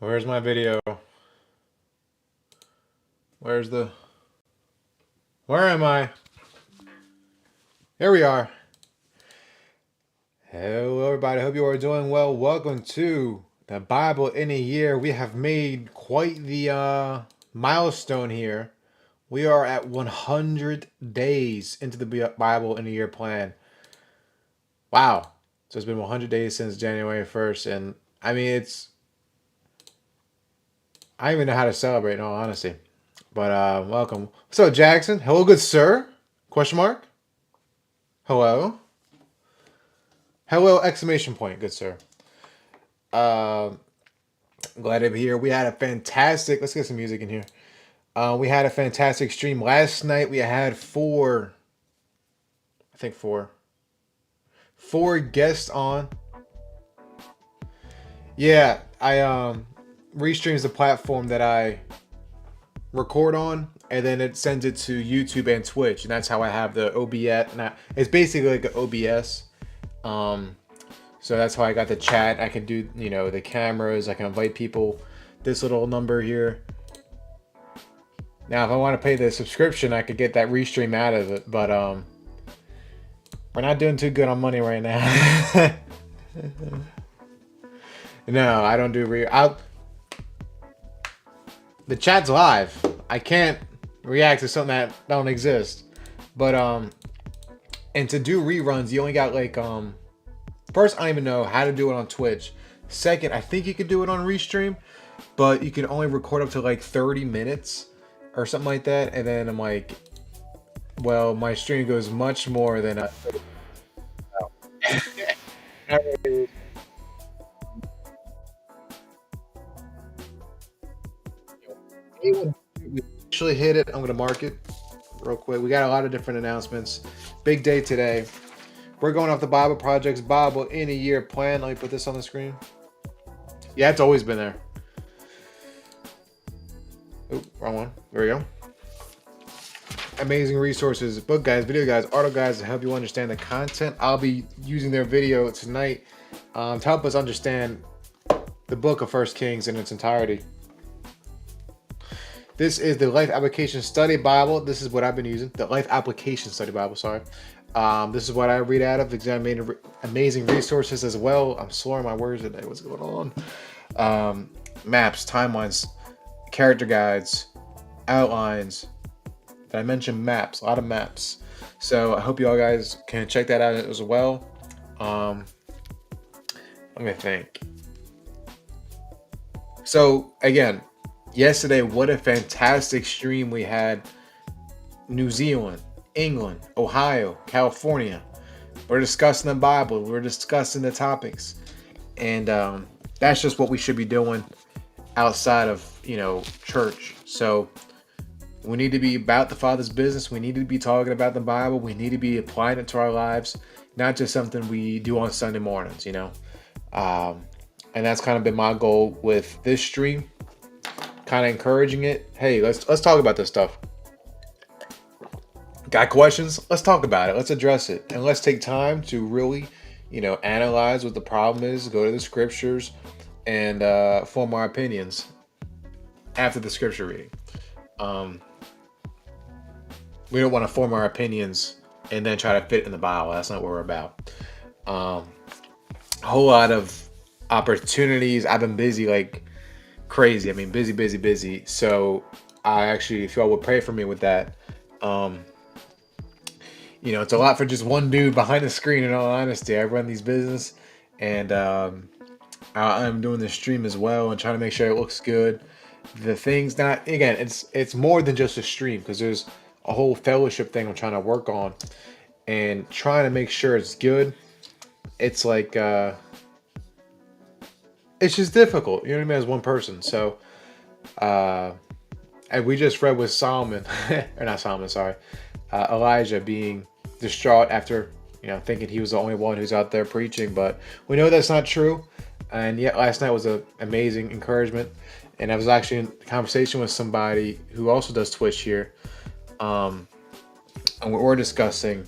Where's my video? Where's the... Where am I? Here we are. Hello, everybody. Hope you are doing well. Welcome to the Bible in a year. We have made quite the milestone here. We are at 100 days into the Bible in a year plan. Wow. So it's been 100 days since January 1st. And I mean, I don't even know how to celebrate in all honesty. But welcome. What's up, Jackson? Hello, good sir? Question mark? Hello? Hello! Exclamation point, good sir. Uh, Glad to be here. We had a fantastic. Let's get some music in here. We had a fantastic stream last night. We had four. I think four guests on. Yeah, I Restream's the platform that I record on, and then it sends it to YouTube and Twitch, and that's how I have the OBS. It's basically like an OBS. So that's how I got the chat. I can do, the cameras. I can invite people. This little number here. Now, if I want to pay the subscription, I could get that restream out of it. But we're not doing too good on money right now. No, I don't do the chat's live. I can't react to something that don't exist. But and to do reruns, you only got like first, I don't even know how to do it on Twitch. Second, I think you could do it on Restream, but you can only record up to like 30 minutes or something like that. And then I'm like, well, my stream goes much more than a... We actually hit it. I'm going to mark it real quick. We got a lot of different announcements. Big day today. We're going off the Bible Project's Bible in a Year plan. Let me put this on the screen. Yeah, it's always been there. Oh, wrong one. There we go. Amazing resources, book guides, video guides, article guides to help you understand the content. I'll be using their video tonight to help us understand the book of 1 Kings in its entirety. This is the Life Application Study Bible. This is what I've been using. The Life Application Study Bible, sorry. This is what I read out of. Examining amazing resources as well. I'm slurring my words today. What's going on? Maps, timelines, character guides, outlines. Did I mention maps? A lot of maps. So I hope you all guys can check that out as well. Let me think. So again, yesterday, what a fantastic stream we had. New Zealand, England, Ohio, California. We're discussing the Bible. We're discussing the topics. And that's just what we should be doing outside of, church. So we need to be about the Father's business. We need to be talking about the Bible. We need to be applying it to our lives, not just something we do on Sunday mornings, and that's kind of been my goal with this stream, kind of encouraging it. Hey, let's talk about this stuff. Got questions? Let's talk about it. Let's address it. And let's take time to really, analyze what the problem is, go to the scriptures, and form our opinions after the scripture reading. We don't want to form our opinions and then try to fit in the Bible. That's not what we're about. A whole lot of opportunities. I've been busy like crazy. I mean, busy. So I actually, if y'all would pray for me with that, it's a lot for just one dude behind the screen. In all honesty, I run these business, and I'm doing this stream as well and trying to make sure it looks good. The things that, again, it's more than just a stream, because there's a whole fellowship thing I'm trying to work on and trying to make sure it's good. It's like it's just difficult, you know what I mean, as one person. So and we just read with Solomon or not Solomon, sorry, Elijah being distraught after thinking he was the only one who's out there preaching, but we know that's not true. And yet last night was an amazing encouragement. And I was actually in conversation with somebody who also does Twitch here. And we're discussing,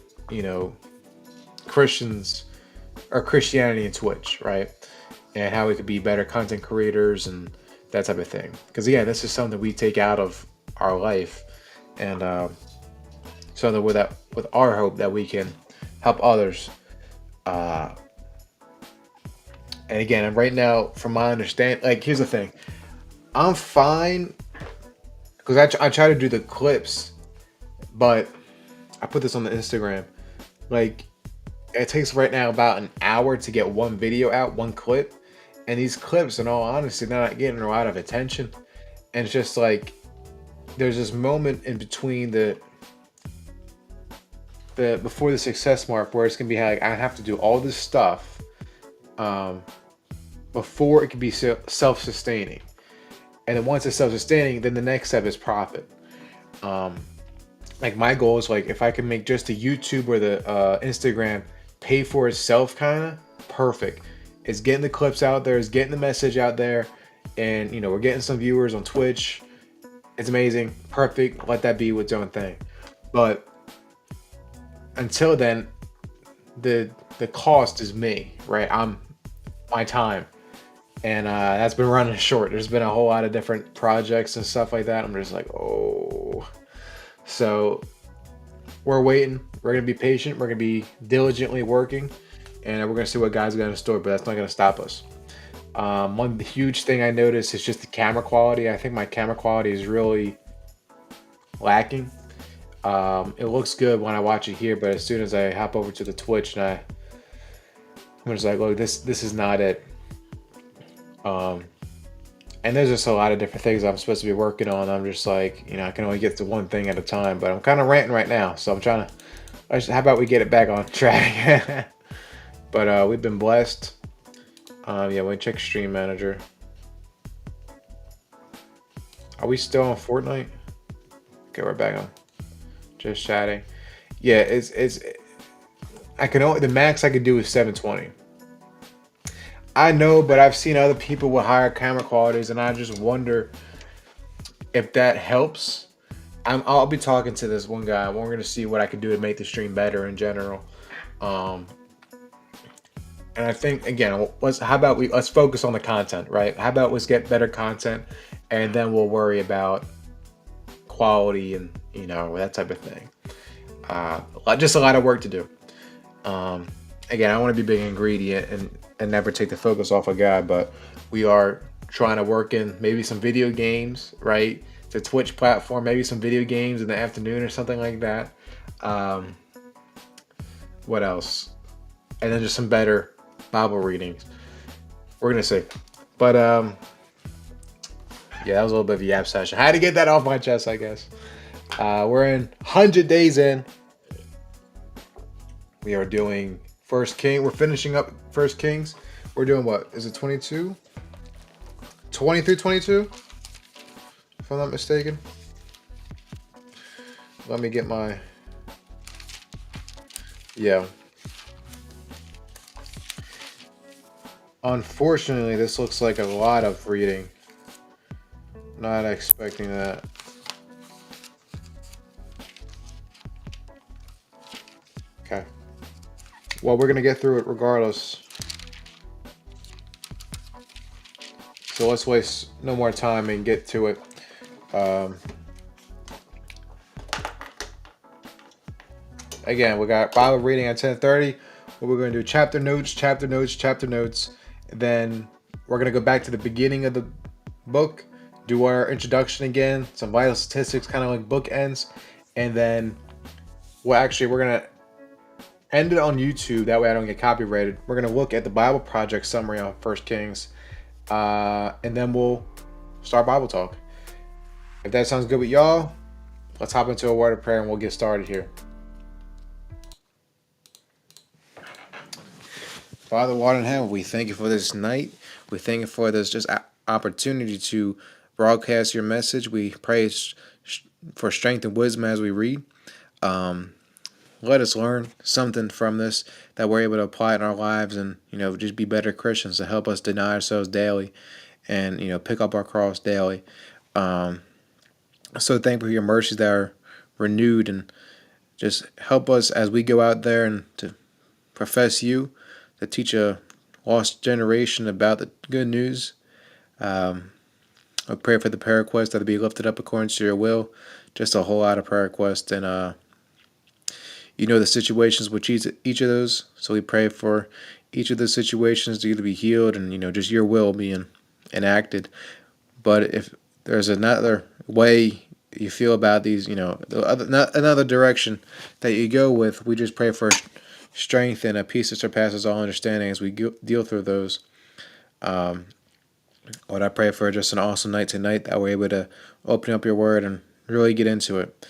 Christians or Christianity and Twitch, right? And how we could be better content creators and that type of thing. Because yeah, this is something we take out of our life, and something with that with our hope that we can help others. Uh, and again, and right now, from my understanding, like here's the thing, I'm fine because I try to do the clips, but I put this on the Instagram. Like it takes right now about an hour to get one video out, one clip, and these clips, in all honesty, they're not getting a lot of attention. And it's just like there's this moment in between the before the success mark where it's gonna be like I have to do all this stuff um, before it can be self-sustaining, and then once it's self-sustaining, then the next step is profit. Um, like my goal is like if I can make just the YouTube or the Instagram pay for itself, kind of perfect. It's getting the clips out there, it's getting the message out there, and we're getting some viewers on Twitch. It's amazing, perfect. Let that be its own thing. But until then, the cost is me, right? I'm my time, and that's been running short. There's been a whole lot of different projects and stuff like that. I'm just like, oh, so we're waiting. We're gonna be patient. We're gonna be diligently working, and we're gonna see what guys got in store. But that's not gonna stop us. One huge thing I noticed is just the camera quality. I think my camera quality is really lacking. It looks good when I watch it here, but as soon as I hop over to the Twitch and I'm just like, look, this is not it. Um, and there's just a lot of different things I'm supposed to be working on. I'm just like, I can only get to one thing at a time. But I'm kind of ranting right now, so I'm trying to. How about we get it back on track? But we've been blessed. Yeah, we check Stream Manager. Are we still on Fortnite? Okay, we're back on. Just chatting. Yeah, it's. I can only the max I could do is 720. I know, but I've seen other people with higher camera qualities, and I just wonder if that helps. I'll be talking to this one guy. We're gonna see what I can do to make the stream better in general. Um, and I think again, let's focus on the content, right? How about let's get better content, and then we'll worry about quality and that type of thing. Just a lot of work to do. Again, I want to be big and greedy and never take the focus off a guy, but we are trying to work in maybe some video games, right? The Twitch platform, maybe some video games in the afternoon or something like that. What else? And then just some better Bible readings. We're gonna see. But yeah, that was a little bit of a yap session. I had to get that off my chest, I guess. We're in 100 days in. We are doing First King. We're finishing up First Kings. We're doing what? Is it 22? 23, 22? If I'm not mistaken. Let me get my... Yeah. Unfortunately, this looks like a lot of reading. Not expecting that. Okay. Well, we're going to get through it regardless. So let's waste no more time and get to it. Again, we got Bible reading at 10:30. What we're going to do, chapter notes, chapter notes, chapter notes. Then we're going to go back to the beginning of the book, do our introduction again, some vital statistics, kind of like bookends. And then, we're going to end it on YouTube. That way I don't get copyrighted. We're going to look at the Bible Project summary on First Kings. And then we'll start Bible talk. If that sounds good with y'all, let's hop into a word of prayer and we'll get started here. Father, water in heaven, we thank you for this night. We thank you for this just opportunity to broadcast your message. We pray for strength and wisdom as we read. Let us learn something from this that we're able to apply in our lives and, just be better Christians, to help us deny ourselves daily and, pick up our cross daily. So thankful for your mercies that are renewed, and just help us as we go out there and to profess you, to teach a lost generation about the good news. I pray for the prayer requests that be lifted up according to your will. Just a whole lot of prayer requests, and you know the situations with each of those. So we pray for each of those situations to either be healed and just your will being enacted. But if there's another way you feel about these, another direction that you go with, we just pray for strength and a peace that surpasses all understanding as we deal through those. Um, Lord, I pray for just an awesome night tonight that we're able to open up your word and really get into it.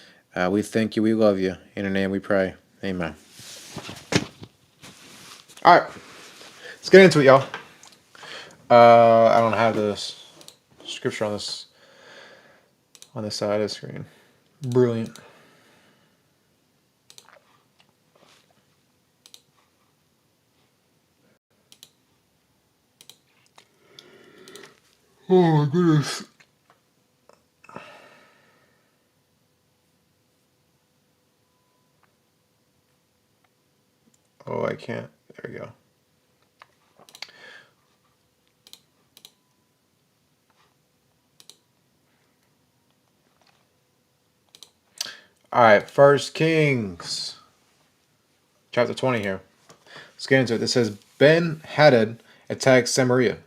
We thank you. We love you. In your name we pray. Amen. All right. Let's get into it, y'all. I don't have this scripture on this side of the screen. Brilliant. Oh my goodness. Oh, I can't. There we go. All right. First Kings, chapter 20 here. Let's get into it. It says Ben Hadad attacked Samaria,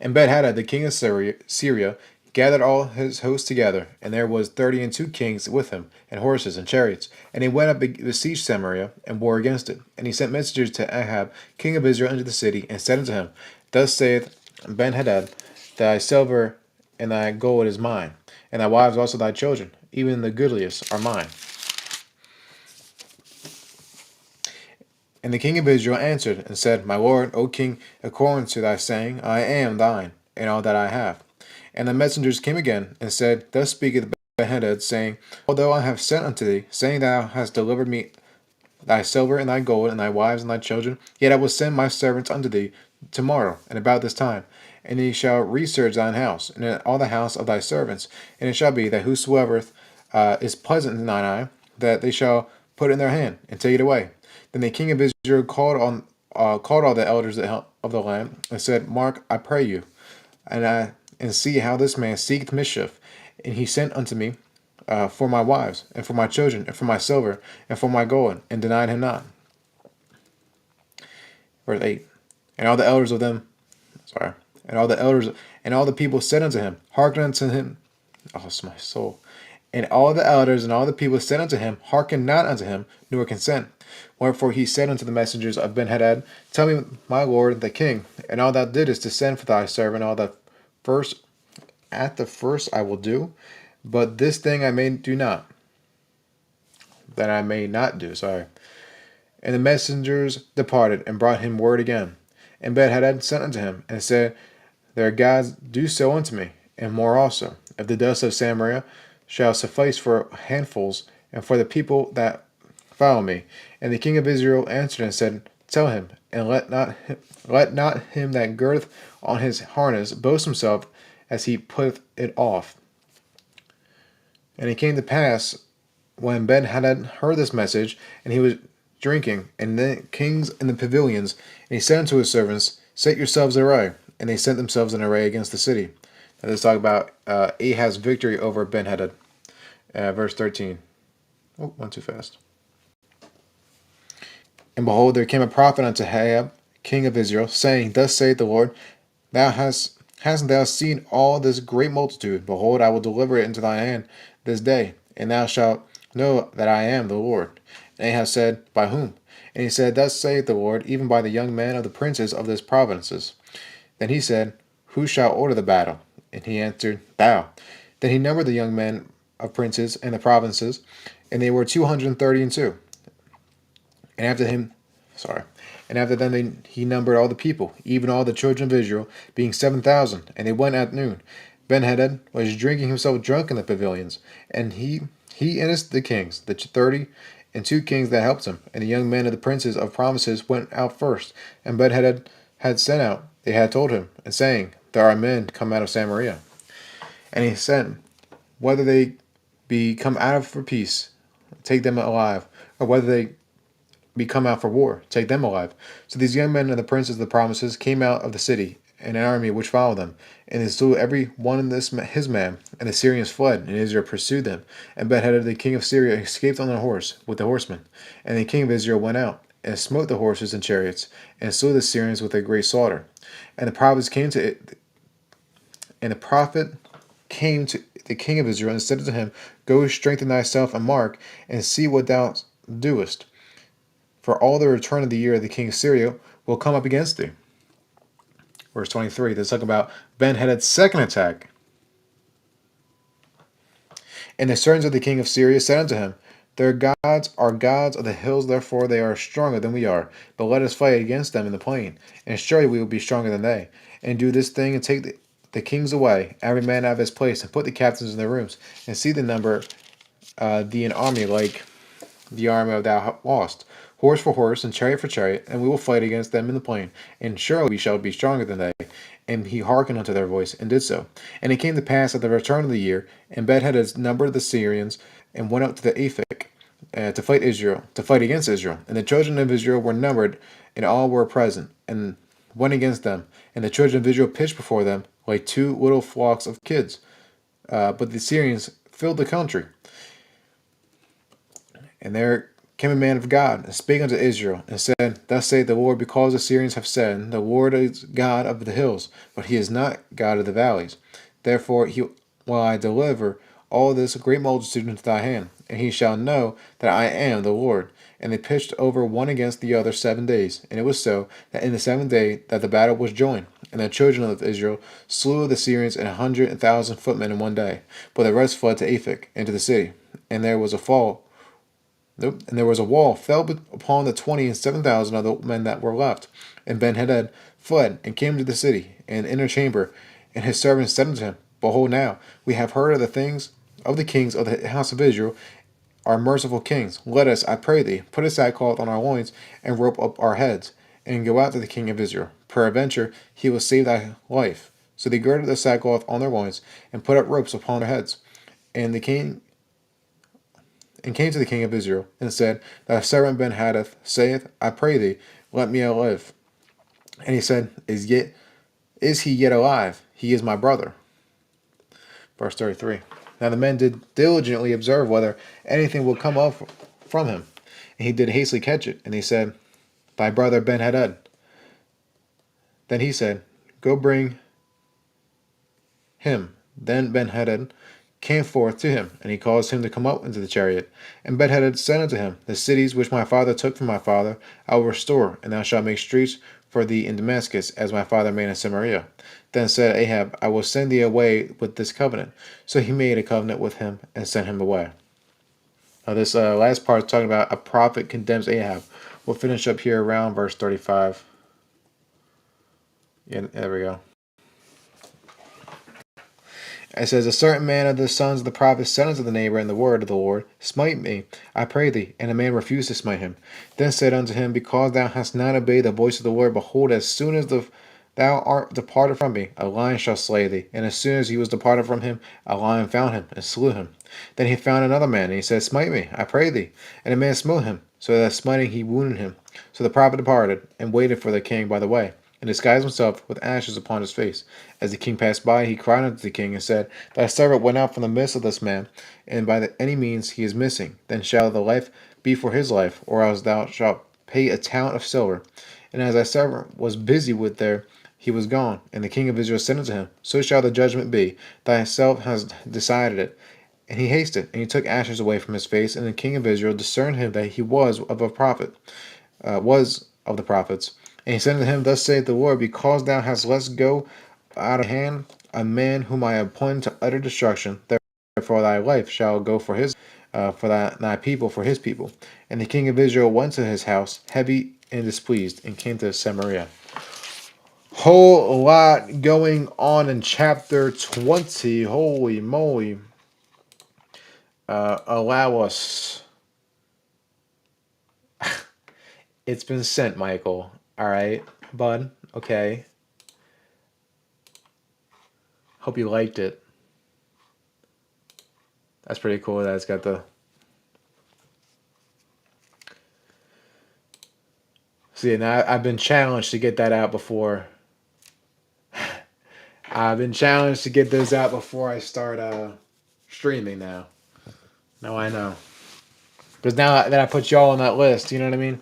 and Ben Hadad, the king of Syria, gathered all his hosts together, and there was 32 kings with him, and horses and chariots. And he went up and besieged Samaria, and war against it. And he sent messengers to Ahab, king of Israel, into the city, and said unto him, Thus saith Ben Hadad, Thy silver and thy gold is mine, and thy wives also thy children, even the goodliest are mine. And the king of Israel answered and said, My lord, O king, according to thy saying, I am thine, and all that I have. And the messengers came again, and said, Thus speaketh Benhadad, saying, Although I have sent unto thee, saying thou hast delivered me thy silver and thy gold, and thy wives and thy children, yet I will send my servants unto thee tomorrow, and about this time. And he shall research thine house, and in all the house of thy servants. And it shall be that whosoever is pleasant in thine eye, that they shall put in their hand, and take it away. Then the king of Israel called all the elders of the land, and said, Mark, I pray you, and see how this man seeketh mischief. And he sent unto me for my wives, and for my children, and for my silver, and for my gold, and denied him not. Verse 8. And all the elders of them, sorry, and all the elders, and all the people said unto him, Hearken unto him. Oh, it's my soul. And all the elders and all the people said unto him, Hearken not unto him, nor consent. Wherefore he said unto the messengers of Benhadad, Tell me, my lord the king, and all thou didst to send for thy servant, all that first at the first I will do, but this thing I may do not. That I may not do, sorry. And the messengers departed and brought him word again. And Benhadad sent unto him, and said, Their gods do so unto me, and more also, if the dust of Samaria shall suffice for handfuls, and for the people that follow me. And the king of Israel answered and said, Tell him, and let not him that girdeth on his harness boast himself as he putteth it off. And it came to pass, when Ben-Hadad heard this message, and he was drinking, and the kings in the pavilions, and he said unto his servants, Set yourselves in array. And they set themselves in array against the city. Now let's talk about Ahaz's victory over Ben-Hadad. Verse 13. Oh, went too fast. And behold, there came a prophet unto Ahab, king of Israel, saying, Thus saith the Lord, Hasn't thou seen all this great multitude? Behold, I will deliver it into thine hand this day, and thou shalt know that I am the Lord. And Ahab said, By whom? And he said, Thus saith the Lord, even by the young men of the princes of this provinces. Then he said, Who shall order the battle? And he answered, Thou. Then he numbered the young men of princes and the provinces, and they were 232. And after him, sorry, and after them he numbered all the people, even all the children of Israel, being 7,000. And they went at noon. Benhadad was drinking himself drunk in the pavilions, and he and the kings, the 32 kings that helped him, and the young men of the princes of provinces went out first. And Benhadad had sent out, they had told him, and saying, There are men come out of Samaria. And he said, Whether they be come out of for peace, take them alive, or whether they be come out for war, take them alive. So these young men and the princes of the provinces came out of the city, and an army which followed them, and they slew every one of his man, and the Syrians fled, and Israel pursued them. And Benhadad the king of Syria escaped on a horse with the horsemen, and the king of Israel went out, and smote the horses and chariots, and slew the Syrians with a great slaughter. And the prophets came to it, and the prophet came to the king of Israel and said unto him, Go strengthen thyself and mark, and see what thou doest. For all the return of the year of the king of Syria will come up against thee. Verse 23, let's talk about Ben-Hadad's second attack. And the servants of the king of Syria said unto him, Their gods are gods of the hills, therefore they are stronger than we are. But let us fight against them in the plain, and surely we will be stronger than they. And do this thing, and take the kings away, every man out of his place, and put the captains in their rooms, and see the number thee an army like the army of thou lost, horse for horse, and chariot for chariot, and we will fight against them in the plain, and surely we shall be stronger than they. And he hearkened unto their voice, and did so. And it came to pass at the return of the year, and Benhadad numbered the Syrians, and went up to the Aphek to fight against Israel. And the children of Israel were numbered, and all were present, and went against them. And the children of Israel pitched before them like two little flocks of kids. But the Syrians filled the country. And there came a man of God, and spake unto Israel, and said, Thus saith the Lord, because the Syrians have said, The Lord is God of the hills, but he is not God of the valleys. Therefore will I deliver all this great multitude into thy hand, and he shall know that I am the Lord. And they pitched over one against the other 7 days. And it was so, that in the seventh day that the battle was joined. And the children of Israel slew the Syrians 100,000 footmen in one day. But the rest fled to Aphek, into the city. And there was a fall Nope. And there was a wall fell upon the 27,000 of the men that were left. And Benhadad fled and came to the city and inner chamber. And his servants said unto him, Behold now, we have heard of the things of the kings of the house of Israel, our merciful kings. Let us, I pray thee, put a sackcloth on our loins, and rope up our heads, and go out to the king of Israel. Peradventure he will save thy life. So they girded the sackcloth on their loins, and put up ropes upon their heads. And the king and came to the king of Israel, and said, Thy servant Ben-Hadad saith, I pray thee, let me live. And he said, Is he yet alive? He is my brother. Verse 33. Now the men did diligently observe whether anything would come up from him. And he did hastily catch it. And he said, Thy brother Ben-Hadad. Then he said, Go bring him. Then Ben-Hadad came forth to him, and he caused him to come up into the chariot. And Benhadad said unto him, The cities which my father took from my father I will restore, and thou shalt make streets for thee in Damascus, as my father made in Samaria. Then said Ahab, I will send thee away with this covenant. So he made a covenant with him, and sent him away. Now this last part is talking about a prophet condemns Ahab. We'll finish up here around verse 35. Yeah, there we go. It says, A certain man of the sons of the prophets said unto the neighbor in the word of the Lord, Smite me, I pray thee. And the man refused to smite him. Then said unto him, Because thou hast not obeyed the voice of the Lord, behold, as soon as thou art departed from me, a lion shall slay thee. And as soon as he was departed from him, a lion found him, and slew him. Then he found another man, and he said, Smite me, I pray thee. And the man smote him, so that smiting he wounded him. So the prophet departed, and waited for the king by the way, and disguised himself with ashes upon his face. As the king passed by, he cried unto the king, and said, Thy servant went out from the midst of this man, and by any means he is missing. Then shall the life be for his life, or else thou shalt pay a talent of silver. And as thy servant was busy with there, he was gone. And the king of Israel said unto him, So shall the judgment be. Thyself hast decided it. And he hasted, and he took ashes away from his face. And the king of Israel discerned him that he was of a prophet, was of the prophets. And he said unto him, Thus saith the Lord, Because thou hast let go out of hand a man whom I appointed to utter destruction, therefore thy life shall go for his, for thy people for his people. And the king of Israel went to his house, heavy and displeased, and came to Samaria. Whole lot going on in chapter 20. Holy moly. Allow us. It's been sent, Michael. All right, bud. Okay. Hope you liked it. That's pretty cool that it's got the... See, now I've been challenged to get that out before I've been challenged to get those out before I start streaming now. Now I know. Because now that I put y'all on that list, you know what I mean?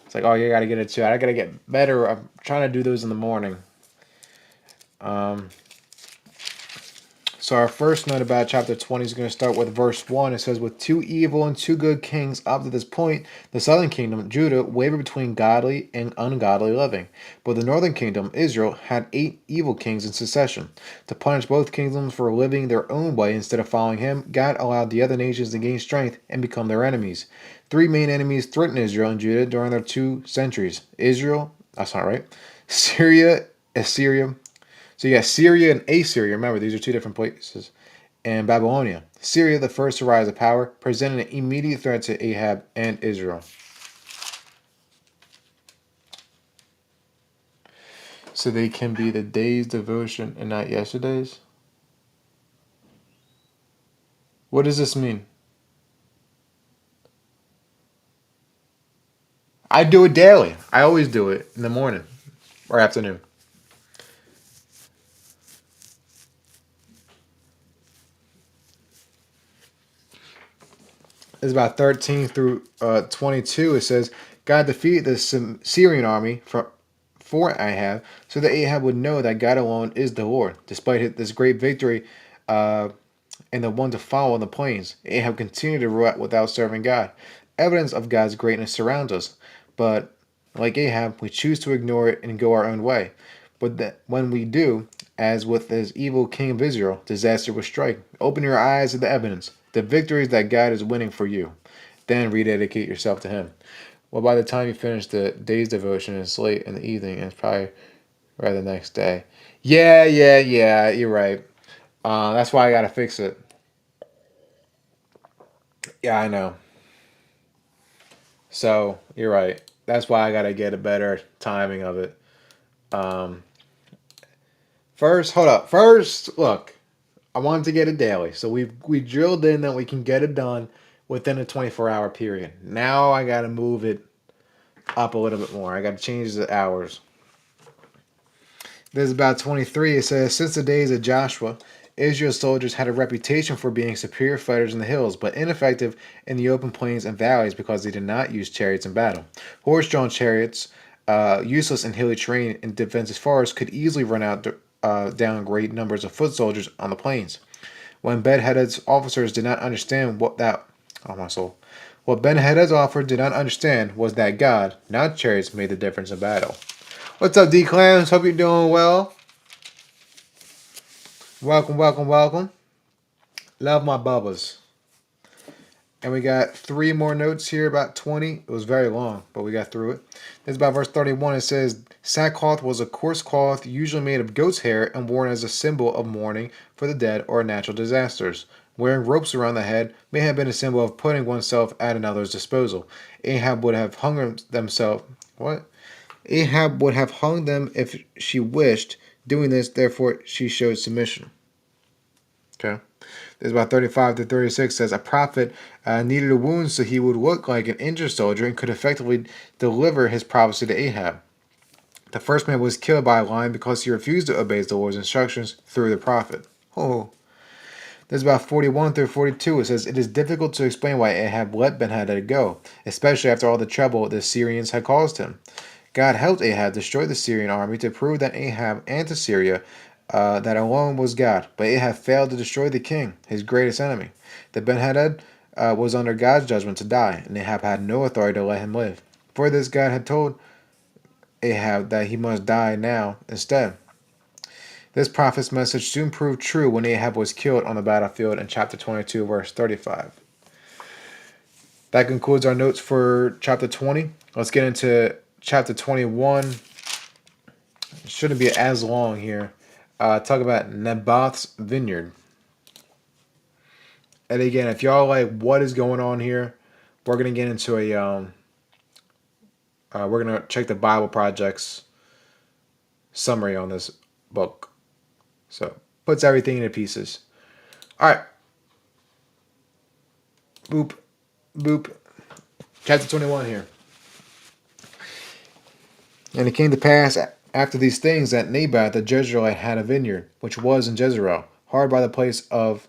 It's like, oh, you got to get it too. I got to get better. I'm trying to do those in the morning. Um, So our first note about chapter 20 is going to start with verse 1. It says, with two evil and two good kings up to this point, the southern kingdom, Judah, wavered between godly and ungodly living. But the northern kingdom, Israel, had 8 evil kings in succession. To punish both kingdoms for living their own way instead of following him, God allowed the other nations to gain strength and become their enemies. 3 main enemies threatened Israel and Judah during their 2 centuries. Israel, that's not right, Syria, Assyria, so you got Syria and Assyria. Remember, these are 2 different places. And Babylonia. Syria, the first to rise to power, presented an immediate threat to Ahab and Israel. So they can be the day's devotion and not yesterday's? What does this mean? I do it daily. I always do it in the morning or afternoon. It's about 13 through 22. It says, God defeated the Syrian army for Ahab so that Ahab would know that God alone is the Lord. Despite this great victory uh, and the one to follow in the plains, Ahab continued to rule without serving God. Evidence of God's greatness surrounds us, but like Ahab, we choose to ignore it and go our own way. But when we do, as with this evil king of Israel, disaster will strike. Open your eyes to the evidence, the victories that God is winning for you. Then rededicate yourself to Him. Well, by the time you finish the day's devotion, it's late in the evening, and it's probably right the next day. Yeah, you're right. That's why I gotta fix it. Yeah, I know. So you're right. That's why I gotta get a better timing of it. Um, First, hold up. First, look, I wanted to get it daily, so we drilled in that we can get it done within a 24-hour period. Now I gotta move it up a little bit more. I gotta change the hours. There's about 23. It says, since the days of Joshua, Israel's soldiers had a reputation for being superior fighters in the hills, but ineffective in the open plains and valleys because they did not use chariots in battle. Horse-drawn chariots, useless in hilly terrain and defensive forests, could easily run out down great numbers of foot soldiers on the plains. When Ben-Hadad's officers did not understand oh my soul, what Ben-Hadad's officer did not understand was that God, not chariots, made the difference in battle. What's up, D-Clams? Hope you're doing well. Welcome, welcome, welcome. Love my bubbas. And we got 3 more notes here, about 20. It was very long, but we got through it. It's about verse 31. It says, sackcloth was a coarse cloth usually made of goat's hair and worn as a symbol of mourning for the dead or natural disasters. Wearing ropes around the head may have been a symbol of putting oneself at another's disposal. Ahab would have hung themselves. What? Ahab would have hung them if she wished. Doing this, therefore, she showed submission. Okay. There's about 35 to 36 says a prophet needed a wound so he would look like an injured soldier and could effectively deliver his prophecy to Ahab. The first man was killed by a lion because he refused to obey the Lord's instructions through the prophet. Oh. There's about 41 through 42. It says, it is difficult to explain why Ahab let Ben-Hadad go, especially after all the trouble the Syrians had caused him. God helped Ahab destroy the Syrian army to prove that Ahab and to Syria that alone was God, but Ahab failed to destroy the king, his greatest enemy. That Ben-Hadad was under God's judgment to die, and Ahab had no authority to let him live. For this, God had told Ahab that he must die now instead. This prophet's message soon proved true when Ahab was killed on the battlefield in chapter 22, verse 35. That concludes our notes for chapter 20. Let's get into chapter 21. It shouldn't be as long here. Talk about Naboth's vineyard. And again, if y'all like what is going on here, we're gonna get into we're gonna check the Bible Project's summary on this book. So puts everything into pieces. All right. Boop, boop. Chapter 21 here. And it came to pass After these things, that Naboth the Jezreelite had a vineyard, which was in Jezreel, hard by the place of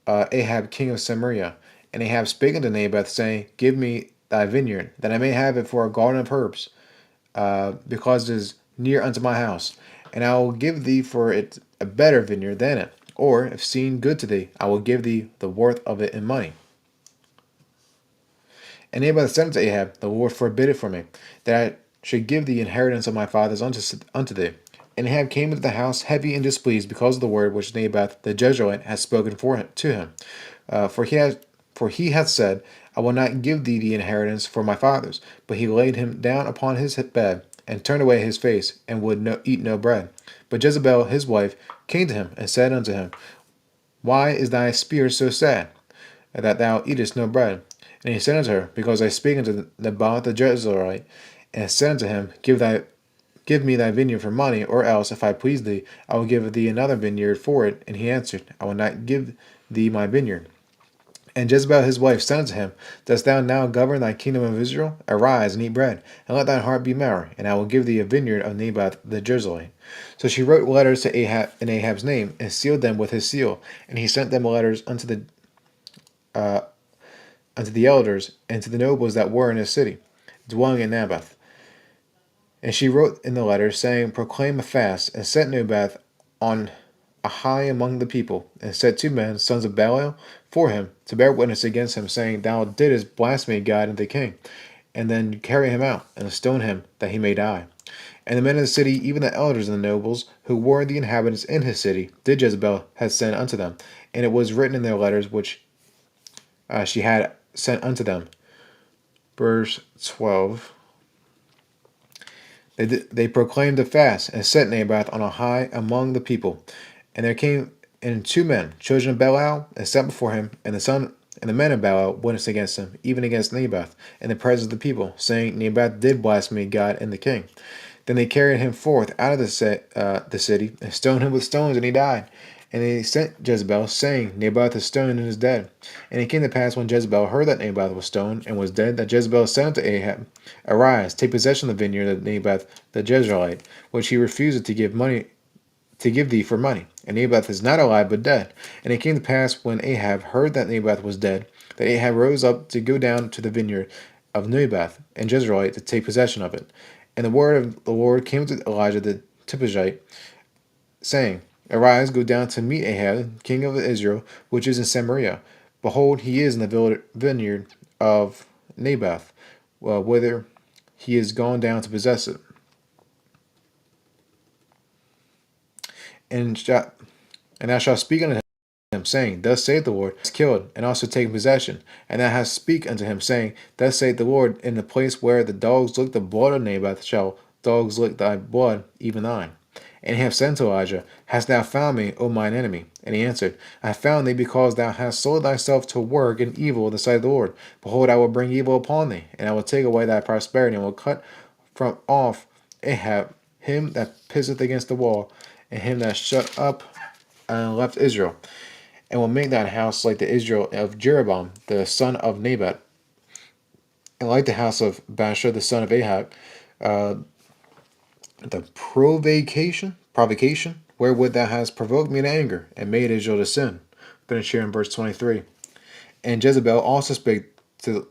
Ahab king of Samaria. And Ahab spake unto Naboth, saying, Give me thy vineyard, that I may have it for a garden of herbs, because it is near unto my house. And I will give thee for it a better vineyard than it. Or, if seen good to thee, I will give thee the worth of it in money. And Naboth said unto Ahab, The Lord forbid it for me, that I should give the inheritance of my fathers unto thee. And Ahab came into the house heavy and displeased because of the word which Naboth the Jezreelite had spoken to him. For he hath said, I will not give thee the inheritance for my fathers. But he laid him down upon his bed, and turned away his face, and would eat no bread. But Jezebel his wife came to him, and said unto him, Why is thy spirit so sad, that thou eatest no bread? And he said unto her, Because I speak unto Naboth the Jezreelite, and said unto him, Give me thy vineyard for money, or else, if I please thee, I will give thee another vineyard for it. And he answered, I will not give thee my vineyard. And Jezebel his wife said unto him, Dost thou now govern thy kingdom of Israel? Arise and eat bread, and let thine heart be merry, and I will give thee a vineyard of Naboth the Jezreelite. So she wrote letters to Ahab in Ahab's name, and sealed them with his seal. And he sent them letters uh, unto the elders and to the nobles that were in his city, dwelling in Naboth. And she wrote in the letter, saying, Proclaim a fast, and set Naboth on a high among the people, and set 2 men, sons of Belial, for him, to bear witness against him, saying, Thou didst blaspheme God and the king. And then carry him out, and stone him, that he may die. And the men of the city, even the elders and the nobles, who were the inhabitants in his city, did Jezebel had sent unto them. And it was written in their letters which she had sent unto them. Verse 12. They proclaimed a fast, and set Naboth on a high among the people. And there came in 2 men, children of Belial, and sat before him, and the men of Belial witnessed against him, even against Naboth, in the presence of the people, saying, Naboth did blaspheme God and the king. Then they carried him forth out of the city, and stoned him with stones, and he died. And they sent Jezebel, saying, Naboth is stoned and is dead. And it came to pass, when Jezebel heard that Naboth was stoned and was dead, that Jezebel said unto Ahab, Arise, take possession of the vineyard of Naboth the Jezreelite, which he refused to give thee for money. And Naboth is not alive, but dead. And it came to pass, when Ahab heard that Naboth was dead, that Ahab rose up to go down to the vineyard of Naboth and Jezreelite to take possession of it. And the word of the Lord came to Elijah the Tishbite, saying, Arise, go down to meet Ahab, king of Israel, which is in Samaria. Behold, he is in the vineyard of Naboth, whither he is gone down to possess it. And thou shalt speak unto him, saying, Thus saith the Lord, is killed, and also taken possession. And thou hast speak unto him, saying, Thus saith the Lord, in the place where the dogs lick the blood of Naboth shall dogs lick thy blood, even thine. And he hath said to Elijah, Hast thou found me, O mine enemy? And he answered, I have found thee, because thou hast sold thyself to work in evil in the sight of the Lord. Behold, I will bring evil upon thee, and I will take away thy prosperity, and will cut from off Ahab him that pisseth against the wall, and him that shut up and left Israel, and will make thine house like the Israel of Jeroboam the son of Nebat, and like the house of Baasha the son of Ahab, uh, the provocation, wherewith thou hast provoked me to anger, and made Israel to sin. Finish here in verse 23. And Jezebel also spake the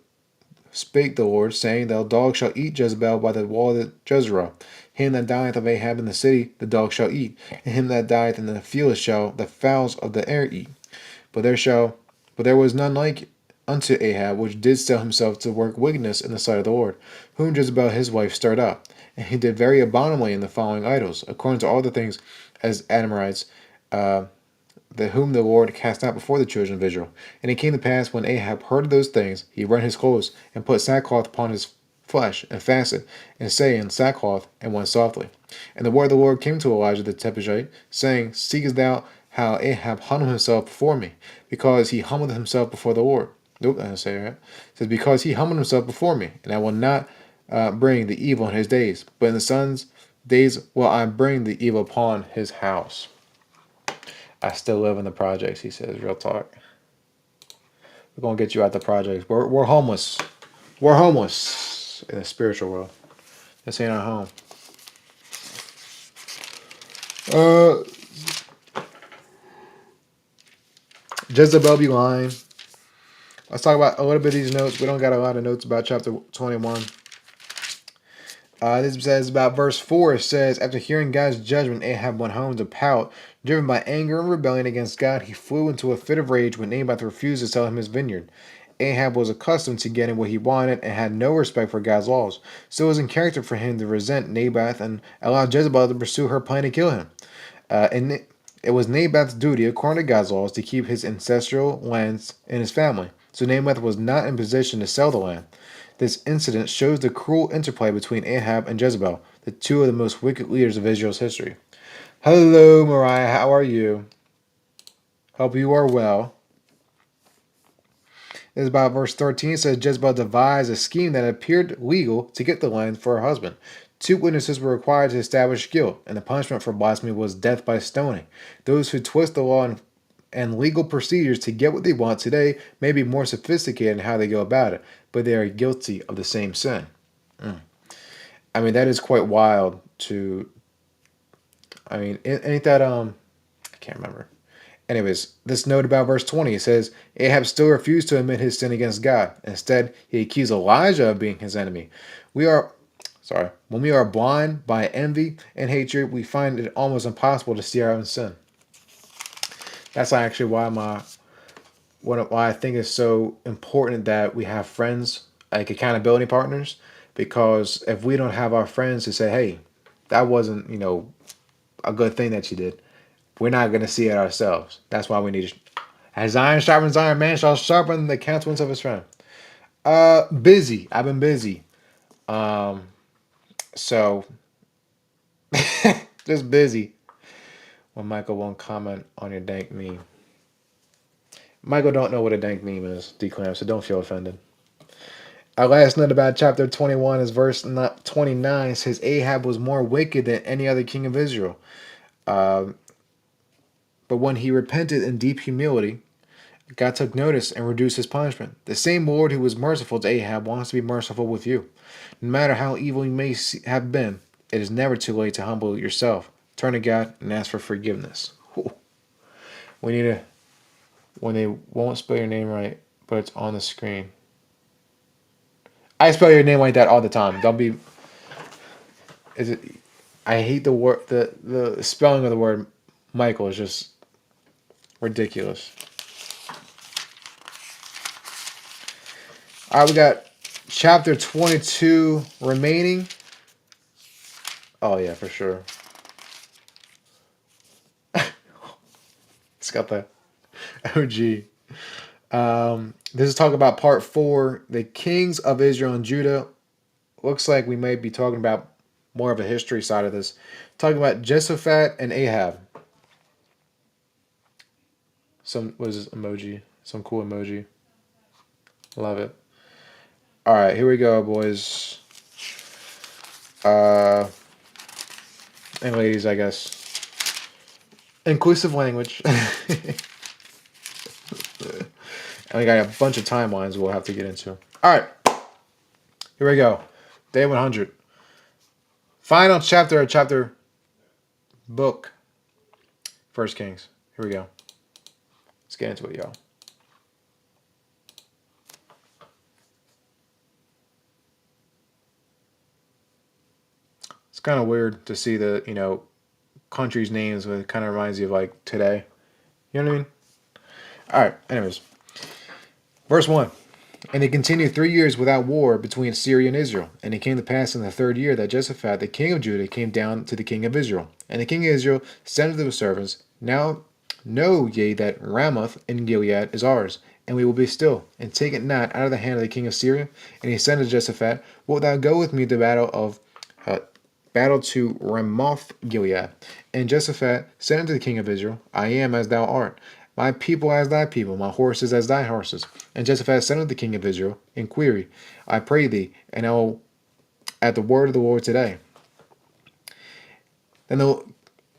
Lord, saying, Thou dog shall eat Jezebel by the wall of Jezreel. Him that dieth of Ahab in the city, the dog shall eat, and him that dieth in the field shall the fowls of the air eat. But there was none like unto Ahab, which did sell himself to work wickedness in the sight of the Lord, whom Jezebel his wife stirred up. And he did very abominably in the following idols, according to all the things as Adamarites, whom the Lord cast out before the children of Israel. And it came to pass, when Ahab heard of those things, he rent his clothes, and put sackcloth upon his flesh, and fasted, and sat in sackcloth, and went softly. And the word of the Lord came to Elijah the Tishbite, saying, Seekest thou how Ahab humbled himself before me? Because he humbled himself before the Lord. Nope, I didn't say that. It says, Because he humbled himself before me, and I will not bring the evil in his days, but in the son's days will I bring the evil upon his house. I still live in the projects, he says, real talk. We're going to get you out the projects. We're homeless. We're homeless in the spiritual world. This ain't our home. Uh, Jezebel be lying. Let's talk about a little bit of these notes. We don't got a lot of notes about chapter 21. This says about verse 4. It says, after hearing God's judgment, Ahab went home to pout. Driven by anger and rebellion against God, he flew into a fit of rage when Naboth refused to sell him his vineyard. Ahab was accustomed to getting what he wanted and had no respect for God's laws. So it was in character for him to resent Naboth and allow Jezebel to pursue her plan to kill him. And it was Naboth's duty, according to God's laws, to keep his ancestral lands in his family. So Naboth was not in position to sell the land. This incident shows the cruel interplay between Ahab and Jezebel, the two of the most wicked leaders of Israel's history. Hello, Mariah. How are you? Hope you are well. This is about verse 13. It says Jezebel devised a scheme that appeared legal to get the land for her husband. Two witnesses were required to establish guilt, and the punishment for blasphemy was death by stoning. Those who twist the law and legal procedures to get what they want today may be more sophisticated in how they go about it, but they are guilty of the same sin. I mean, that is quite wild to. I mean, ain't that I can't remember. Anyways, this note about verse 20, it says, Ahab still refused to admit his sin against God. Instead, he accused Elijah of being his enemy. When we are blind by envy and hatred, we find it almost impossible to see our own sin. That's actually why I think it's so important that we have friends, like accountability partners, because if we don't have our friends to say, hey, that wasn't, a good thing that you did, we're not going to see it ourselves. That's why we need to. As iron sharpens iron, man shall sharpen the countenance of his friend. Busy. I've been busy. So just busy. When Michael won't comment on your dank meme. Michael don't know what a dank meme is, Declam, so don't feel offended. Our last note about chapter 21 is verse 29. It says Ahab was more wicked than any other king of Israel. But when he repented in deep humility, God took notice and reduced his punishment. The same Lord who was merciful to Ahab wants to be merciful with you. No matter how evil you may have been, it is never too late to humble yourself. Turn to God and ask for forgiveness. We need to, when they won't spell your name right, but it's on the screen. I spell your name like that all the time. Don't be. Is it? I hate the word. The spelling of the word Michael is just ridiculous. All right, we got chapter 22 remaining. Oh yeah, for sure. It's got the OG. This is talk about part 4, the kings of Israel and Judah. Looks like we may be talking about more of a history side of this. Talking about Jehoshaphat and Ahab. What is this emoji? Some cool emoji. Love it. All right, here we go, boys. And ladies, I guess. Inclusive language. And we got a bunch of timelines we'll have to get into. All right, here we go. Day 100. Final chapter of chapter book. First Kings. Here we go. Let's get into it, y'all. It's kind of weird to see the, countries' names, but it kind of reminds you of like today. You know what I mean? All right, anyways. Verse 1. And it continued 3 years without war between Syria and Israel. And it came to pass in the third year that Jehoshaphat, the king of Judah, came down to the king of Israel. And the king of Israel said unto the servants, Now know ye that Ramoth in Gilead is ours, and we will be still, and take it not out of the hand of the king of Syria. And he said to Jehoshaphat, Wilt thou go with me to battle to Ramoth Gilead? And Jehoshaphat said unto the king of Israel, I am as thou art, my people as thy people, my horses as thy horses. And Jehoshaphat said unto the king of Israel, Inquiry, I pray thee, and I will at the word of the Lord today. Then the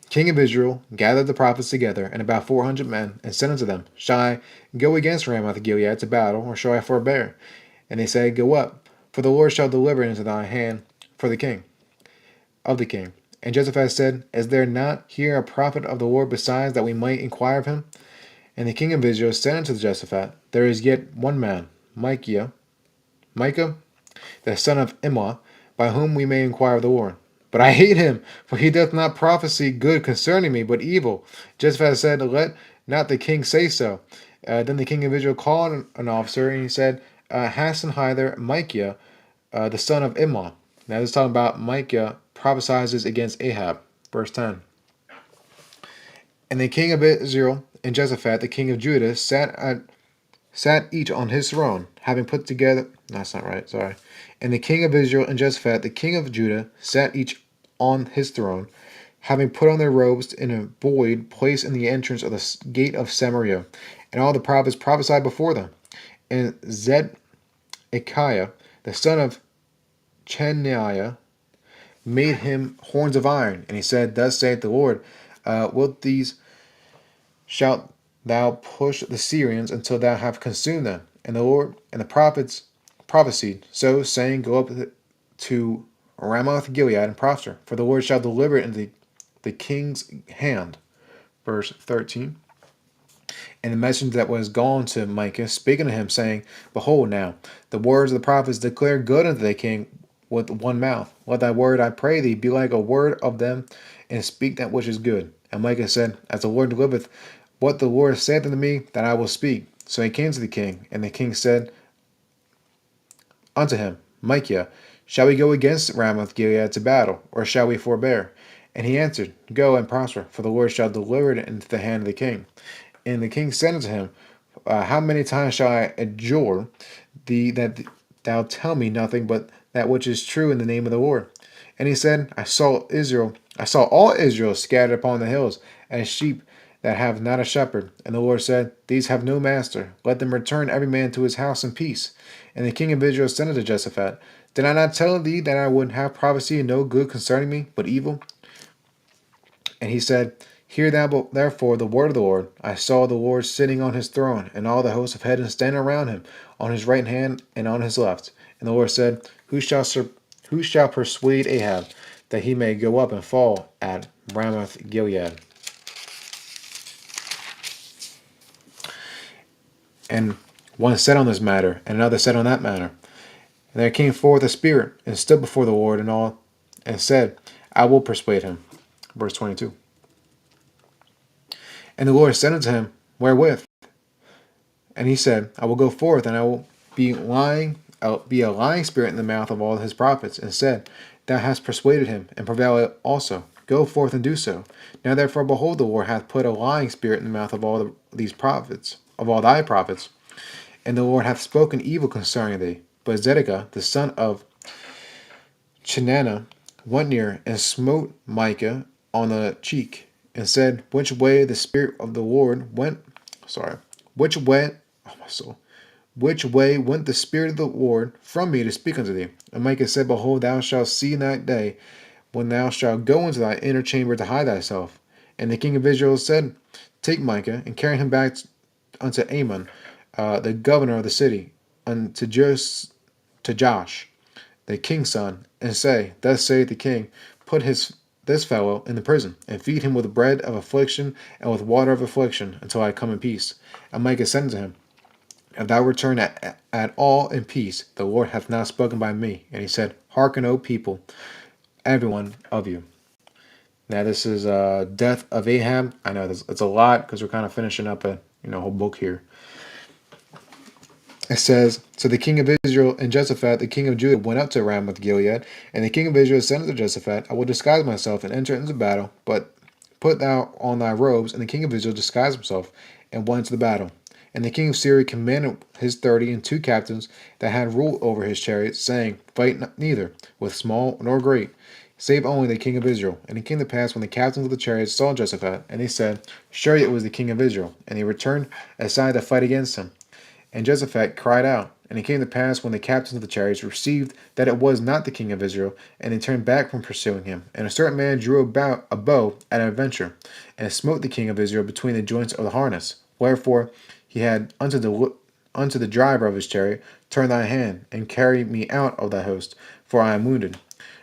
king of Israel gathered the prophets together, and about 400 men, and said unto them, Shall I go against Ramoth Gilead to battle, or shall I forbear? And they said, Go up, for the Lord shall deliver it into thy hand for the king. And Jehoshaphat said, Is there not here a prophet of the Lord besides that we might inquire of him? And the king of Israel said unto Jehoshaphat, There is yet one man, Micah, the son of Imlah, by whom we may inquire of the Lord. But I hate him, for he doth not prophesy good concerning me, but evil. Jehoshaphat said, Let not the king say so. Then the king of Israel called an officer, and he said, Hasten hither Micah, the son of Imlah. Now this is talking about Micah prophesies against Ahab. Verse 10. And the king of Israel and Jehoshaphat, the king of Judah, sat each on his throne, having put together. No, that's not right. Sorry. And the king of Israel and Jehoshaphat, the king of Judah, sat each on his throne, having put on their robes in a void place in the entrance of the gate of Samaria. And all the prophets prophesied before them. And Zedekiah, the son of Cheniah, made him horns of iron. And he said, Thus saith the Lord, wilt these shalt thou push the Syrians until thou have consumed them. And the Lord and the prophets prophesied, so saying, Go up to Ramoth Gilead and prosper, for the Lord shall deliver it into the king's hand. Verse 13. And the messenger that was gone to Micah, speaking to him, saying, Behold now, the words of the prophets declare good unto the king with one mouth. Let thy word, I pray thee, be like a word of them, and speak that which is good. And Micah said, As the Lord liveth, what the Lord saith unto me, that I will speak. So he came to the king, and the king said unto him, Micah, shall we go against Ramoth Gilead to battle, or shall we forbear? And he answered, Go and prosper, for the Lord shall deliver it into the hand of the king. And the king said unto him, How many times shall I adjure thee that thou tell me nothing but that which is true in the name of the Lord? And he said, I saw all Israel scattered upon the hills, as sheep that have not a shepherd. And the Lord said, These have no master. Let them return every man to his house in peace. And the king of Israel said unto Jehoshaphat, Did I not tell thee that I would have prophecy and no good concerning me, but evil? And he said, Hear thou therefore the word of the Lord. I saw the Lord sitting on his throne, and all the hosts of heaven standing around him, on his right hand and on his left. And the Lord said, Who shall persuade Ahab, that he may go up and fall at Ramoth Gilead? And one said on this matter, and another said on that matter. And there came forth a spirit, and stood before the Lord, and all, and said, I will persuade him. Verse 22. And the Lord said unto him, Wherewith? And he said, I will go forth, and I will be a lying spirit in the mouth of all his prophets, and said, Thou hast persuaded him, and prevail also. Go forth and do so. Now therefore, behold, the Lord hath put a lying spirit in the mouth of all these prophets, of all thy prophets, and the Lord hath spoken evil concerning thee. But Zedekiah, the son of Chenanah, went near and smote Micah on the cheek, and said, Which way the spirit of the Lord went? Sorry, which way? Oh my soul. Which way went the Spirit of the Lord from me to speak unto thee? And Micah said, Behold, thou shalt see in that day, when thou shalt go into thy inner chamber to hide thyself. And the king of Israel said, Take Micah, and carry him back unto Amon, the governor of the city, unto Josh, the king's son, and say, Thus saith the king, Put this fellow in the prison, and feed him with bread of affliction and with water of affliction, until I come in peace. And Micah said unto him, If thou return at all in peace, the Lord hath not spoken by me. And he said, Hearken, O people, every one of you. Now this is death of Ahab. I know it's a lot because we're kind of finishing up a whole book here. It says, So the king of Israel and Jehoshaphat, the king of Judah, went up to Ramoth Gilead, and the king of Israel said unto Jehoshaphat, I will disguise myself and enter into battle, but put thou on thy robes. And the king of Israel disguised himself and went into the battle. And the king of Syria commanded his 30 captains that had rule over his chariots, saying, Fight neither with small nor great, save only the king of Israel. And it came to pass, when the captains of the chariots saw Jehoshaphat, and they said, Surely it was the king of Israel. And they returned aside to fight against him. And Jehoshaphat cried out. And it came to pass, when the captains of the chariots received that it was not the king of Israel, and they turned back from pursuing him. And a certain man drew a bow at a venture, and smote the king of Israel between the joints of the harness. Wherefore he had unto the driver of his chariot, Turn thy hand, and carry me out of thy host, for I am wounded.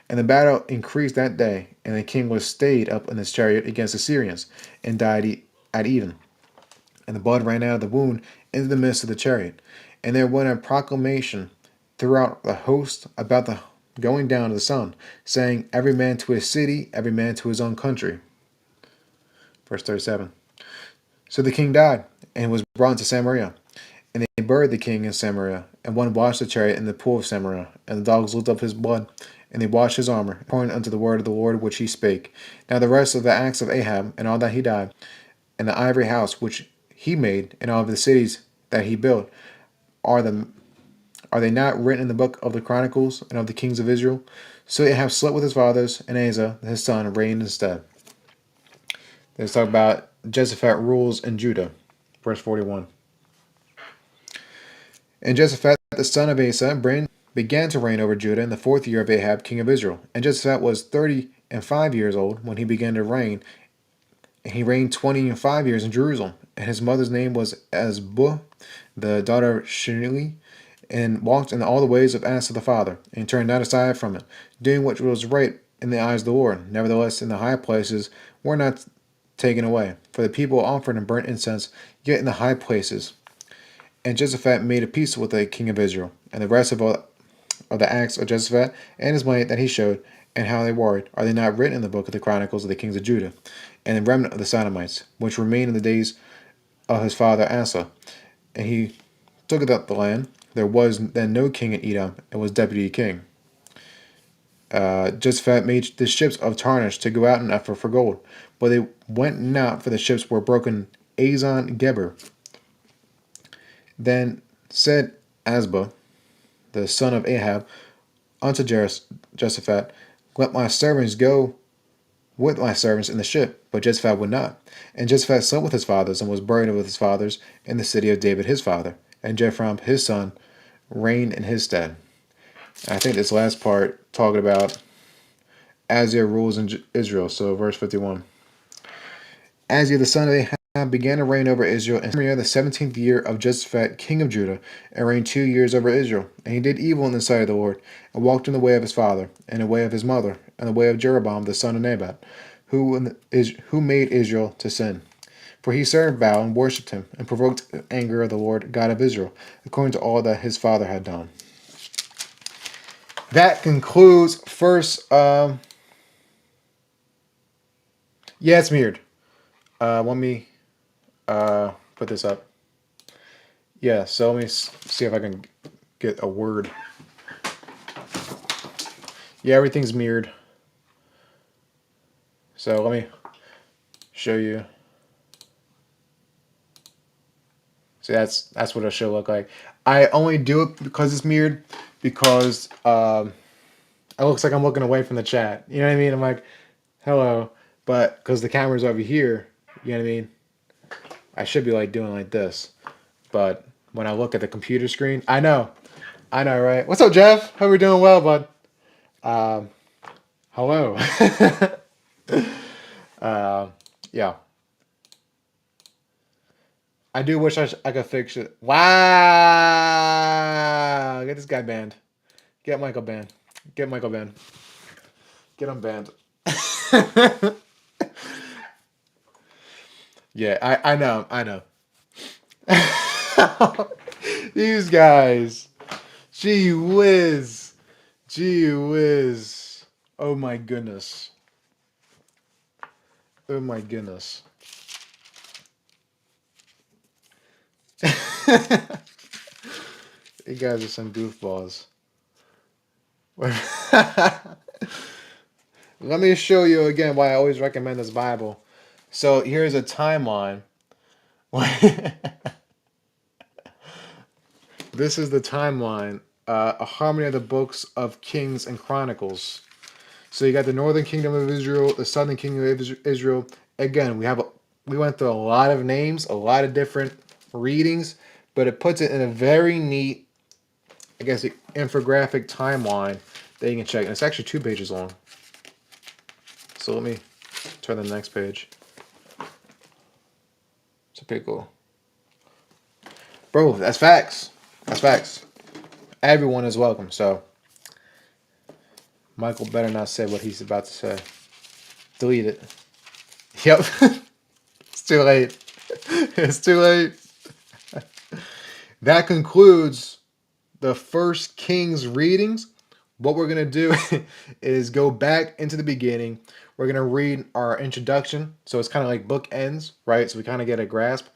And the battle increased that day, and the king was stayed up in his chariot against the Syrians, and died at Eden. And the blood ran out of the wound into the midst of the chariot. And there went a proclamation throughout the host about the going down of the sun, saying, every man to his city, every man to his own country. Verse 37. So the king died, and was brought into Samaria. And they buried the king in Samaria, and one washed the chariot in the pool of Samaria. And the dogs licked up his blood, and they washed his armor, according unto the word of the Lord which he spake. Now the rest of the acts of Ahab, and all that he died, and the ivory house which he made, and all of the cities that he built, are they not written in the book of the Chronicles and of the kings of Israel? So Ahab slept with his fathers, and Asa his son reigned instead. Let's talk about Jehoshaphat rules in Judah. Verse 41. And Jehoshaphat the son of Asa began to reign over Judah in the 4th year of Ahab king of Israel. And Jehoshaphat was 30 and 5 years old when he began to reign, and he reigned 20 and 5 years in Jerusalem. And his mother's name was Azbuh, the daughter of Shili, and walked in all the ways of Asa the father, and turned not aside from it, doing what was right in the eyes of the Lord. Nevertheless, in the high places were not taken away, for the people offered and burnt incense, yet in the high places. And Jehoshaphat made a peace with the king of Israel, and the rest of the acts of Jehoshaphat, and his might that he showed, and how they warred, are they not written in the book of the Chronicles of the kings of Judah, and the remnant of the Sodomites, which remained in the days of his father Asa? And he took up the land. There was then no king in Edom, and was deputy king. Jehoshaphat made the ships of Tarshish to go out in effort for gold, but they went not, for the ships were broken Azon Geber. Then said Azbah, the son of Ahab, unto Jehoshaphat, let my servants go with my servants in the ship. But Jehoshaphat would not. And Jehoshaphat slept with his fathers, and was buried with his fathers in the city of David his father. And Jehoram his son reigned in his stead. I think this last part talking about Azir rules in Israel. So verse 51. Azir the son of Ahab began to reign over Israel in Samaria the 17th year of Jehoshaphat king of Judah, and reigned 2 years over Israel. And he did evil in the sight of the Lord, and walked in the way of his father, and the way of his mother, and the way of Jeroboam the son of Nebat, who made Israel to sin. For he served Baal and worshipped him, and provoked the anger of the Lord God of Israel, according to all that his father had done. That concludes first. Yeah, it's mirrored. Let me put this up. Yeah, so let me see if I can get a word. Yeah, everything's mirrored. So let me show you. See, that's what it should look like. I only do it because it's mirrored, because it looks like I'm looking away from the chat. You know what I mean? I'm like, hello, but because the camera's over here, you know what I mean? I should be like doing like this, but when I look at the computer screen, I know, right? What's up, Jeff? Hope you're doing well, bud. Hello. Yeah. I do wish I could fix it. Wow! Get this guy banned. Get Michael banned. Get Michael banned. Get him banned. Yeah, I know. These guys. Gee whiz. Gee whiz. Oh my goodness. Oh my goodness. You guys are some goofballs. Let me show you again why I always recommend this Bible. So here's a timeline. This is the timeline. A harmony of the books of Kings and Chronicles. So you got the northern kingdom of Israel, the southern kingdom of Israel. Again, we went through a lot of names, a lot of different readings, but it puts it in a very neat, I guess, infographic timeline that you can check. And it's actually 2 pages long. So let me turn to the next page. It's pretty cool. Bro, that's facts. That's facts. Everyone is welcome. So Michael better not say what he's about to say. Delete it. Yep. It's too late. It's too late. That concludes the First Kings readings. What we're going to do is go back into the beginning. We're going to read our introduction. So it's kind of like book ends, right? So we kind of get a grasp.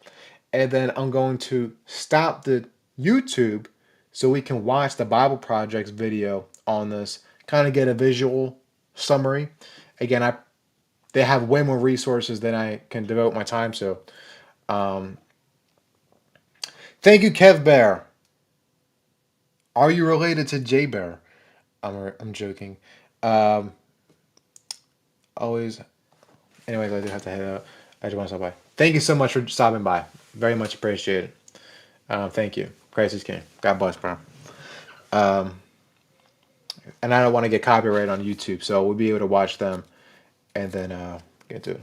And then I'm going to stop the YouTube so we can watch the Bible Project's video on this, kind of get a visual summary. Again, they have way more resources than I can devote my time to. Um, Thank you, Kev Bear. Are you related to J Bear? I'm joking. Um, Always. Anyways, I do have to head out. I just want to stop by. Thank you so much for stopping by. Very much appreciated. Thank you. Christ is King. God bless, bro. Um, and I don't want to get copyrighted on YouTube, so we'll be able to watch them and then get to it.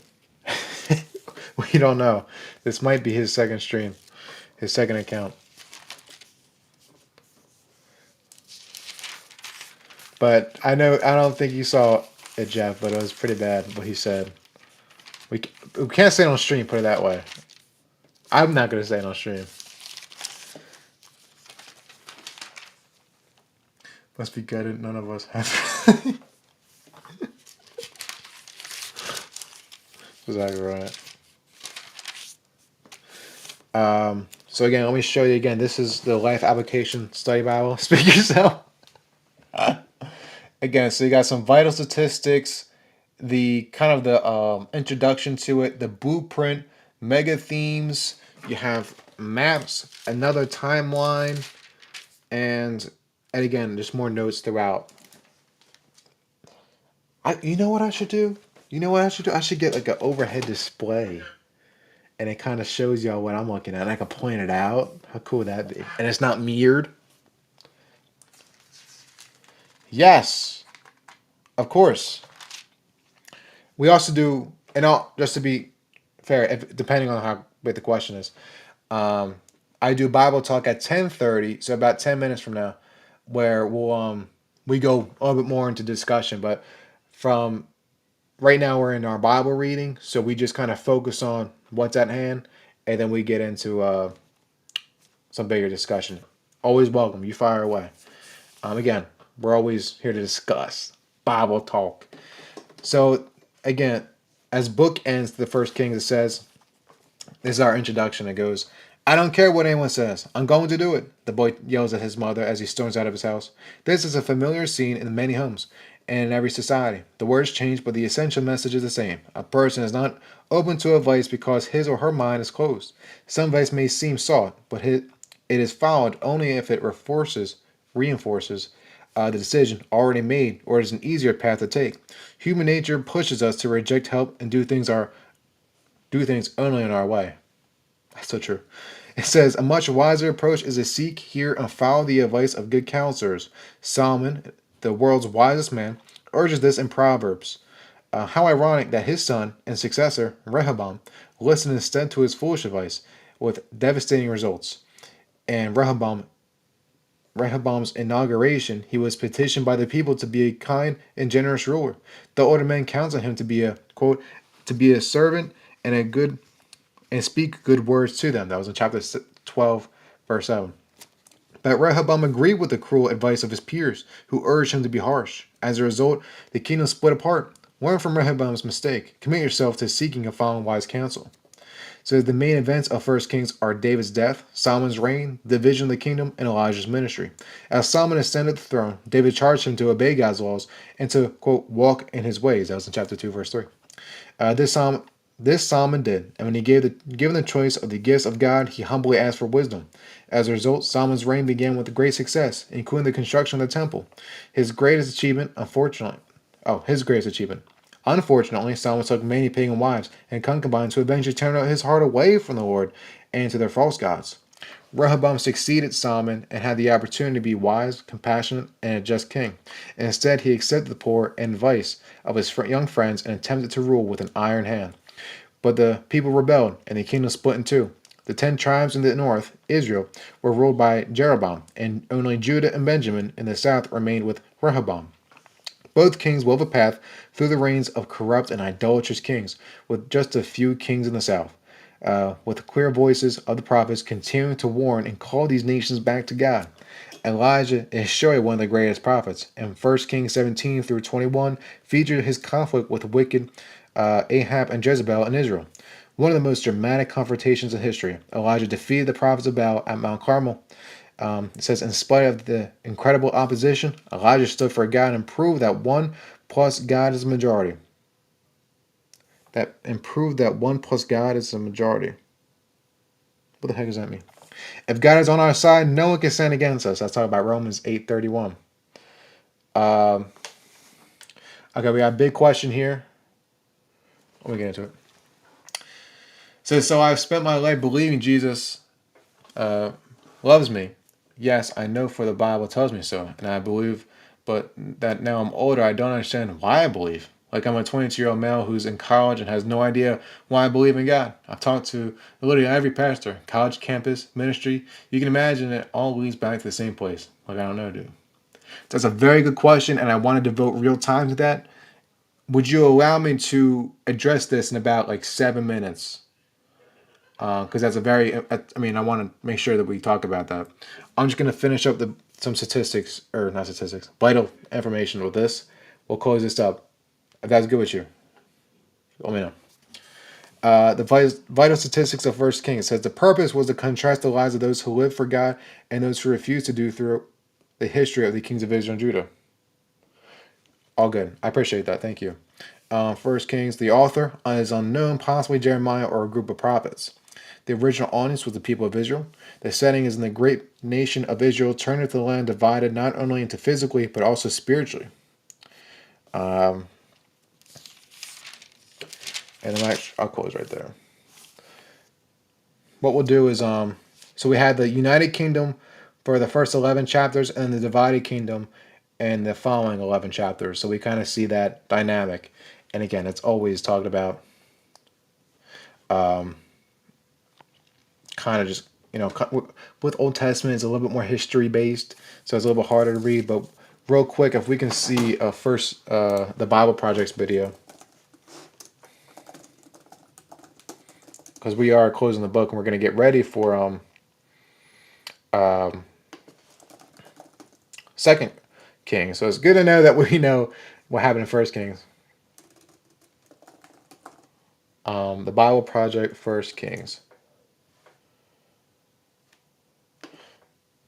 We don't know. This might be his second stream, his second account. But I don't think you saw it, Jeff, but it was pretty bad what he said. We, we can't say it on stream, put it that way. I'm not going to say it on stream. Must be gutted. None of us have. Exactly right. So again, let me show you again. This is the Life Application Study Bible. Speak yourself. Again, so you got some vital statistics, the kind of the introduction to it, the blueprint, mega themes. You have maps, another timeline, and again, there's more notes throughout. You know what I should do? You know what I should do? I should get like an overhead display, and it kind of shows y'all what I'm looking at. And I can point it out. How cool would that be? And it's not mirrored. Yes, of course. We also do, and all just to be fair, depending on how big the question is, um, I do Bible talk at 10:30, so about 10 minutes from now, where we go a little bit more into discussion. But from right now, we're in our Bible reading, so we just kind of focus on what's at hand, and then we get into some bigger discussion. Always welcome. You fire away. Again, we're always here to discuss Bible talk. So again, as book ends the First Kings, it says, this is our introduction. It goes, I don't care what anyone says. I'm going to do it. The boy yells at his mother as he storms out of his house. This is a familiar scene in many homes and in every society. The words change, but the essential message is the same. A person is not open to advice because his or her mind is closed. Some advice may seem sought, but it is followed only if it reinforces the decision already made, or is an easier path to take. Human nature pushes us to reject help and do things only in our way. That's so true. It says, a much wiser approach is to seek, hear, and follow the advice of good counselors. Solomon, the world's wisest man, urges this in Proverbs. How ironic that his son and successor, Rehoboam, listened instead to his foolish advice, with devastating results. And Rehoboam's inauguration, he was petitioned by the people to be a kind and generous ruler. The older men counseled him to be a quote, to be a servant and a good and speak good words to them. That was in chapter 12, verse 7. But Rehoboam agreed with the cruel advice of his peers, who urged him to be harsh. As a result, the kingdom split apart. Learn from Rehoboam's mistake. Commit yourself to seeking and following wise counsel. So the main events of First Kings are David's death, Solomon's reign, the division of the kingdom, and Elijah's ministry. As Solomon ascended the throne, David charged him to obey God's laws and to, quote, walk in his ways. That was in chapter 2, verse 3. This Solomon did, and when he given the choice of the gifts of God, he humbly asked for wisdom. As a result, Solomon's reign began with great success, including the construction of the temple. His greatest achievement, Unfortunately, Solomon took many pagan wives and concubines who eventually turned out his heart away from the Lord and to their false gods. Rehoboam succeeded Solomon and had the opportunity to be wise, compassionate, and a just king. Instead, he accepted the poor and advice of his young friends and attempted to rule with an iron hand. But the people rebelled, and the kingdom split in two. The 10 tribes in the north, Israel, were ruled by Jeroboam, and only Judah and Benjamin in the south remained with Rehoboam. Both kings wove a path through the reigns of corrupt and idolatrous kings, with just a few kings in the south, with the clear voices of the prophets continuing to warn and call these nations back to God. Elijah is surely one of the greatest prophets, and 1 Kings 17 through 21 featured his conflict with wicked Ahab and Jezebel in Israel. One of the most dramatic confrontations in history. Elijah defeated the prophets of Baal at Mount Carmel. It says, in spite of the incredible opposition, Elijah stood for God and proved that one plus God is a majority. That one plus God is a majority. What the heck does that mean? If God is on our side, no one can stand against us. That's talking about Romans 8:31. Um, okay, we got a big question here. Let me get into it. It says, so I've spent my life believing Jesus uh, loves me. Yes, I know, for the Bible tells me so, and I believe, but that now I'm older, I don't understand why I believe. Like, I'm a 22-year-old male who's in college and has no idea why I believe in God. I've talked to literally every pastor, college, campus, ministry. You can imagine it all leads back to the same place. Like, I don't know, dude. That's a very good question, and I want to devote real time to that. Would you allow me to address this in about like 7 minutes? Because that's a very, I mean, I want to make sure that we talk about that. I'm just going to finish up some statistics, or not statistics, vital information with this. We'll close this up. If that's good with you, let me know. The vital statistics of First Kings says the purpose was to contrast the lives of those who lived for God and those who refused to do through the history of the kings of Israel and Judah. All good. I appreciate that. Thank you. First Kings, the author is unknown, possibly Jeremiah or a group of prophets. The original audience was the people of Israel. The setting is in the great nation of Israel, turning to the land divided not only into physically but also spiritually. Um, and I'll close right there. What we'll do is, so we had the United Kingdom for the first 11 chapters and the divided kingdom in the following 11 chapters. So we kind of see that dynamic. And again, it's always talked about um, kind of just, with Old Testament, it's a little bit more history based. So it's a little bit harder to read. But real quick, if we can see first the Bible Projects video, because we are closing the book and we're going to get ready for um, Second Kings. So it's good to know that we know what happened in First Kings. The Bible Project, First Kings.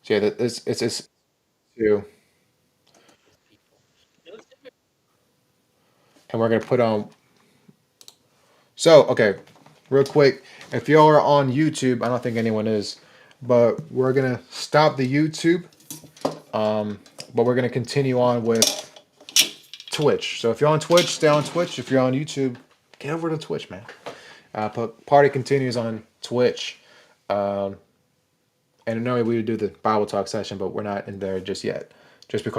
So yeah, it's two, and we're gonna put on. So okay, real quick, if y'all are on YouTube, I don't think anyone is, but we're gonna stop the YouTube. But we're gonna continue on with Twitch. So if you're on Twitch, stay on Twitch. If you're on YouTube, get over to Twitch, man. But party continues on Twitch. Um, and normally we would do the Bible talk session, but we're not in there just yet, just because.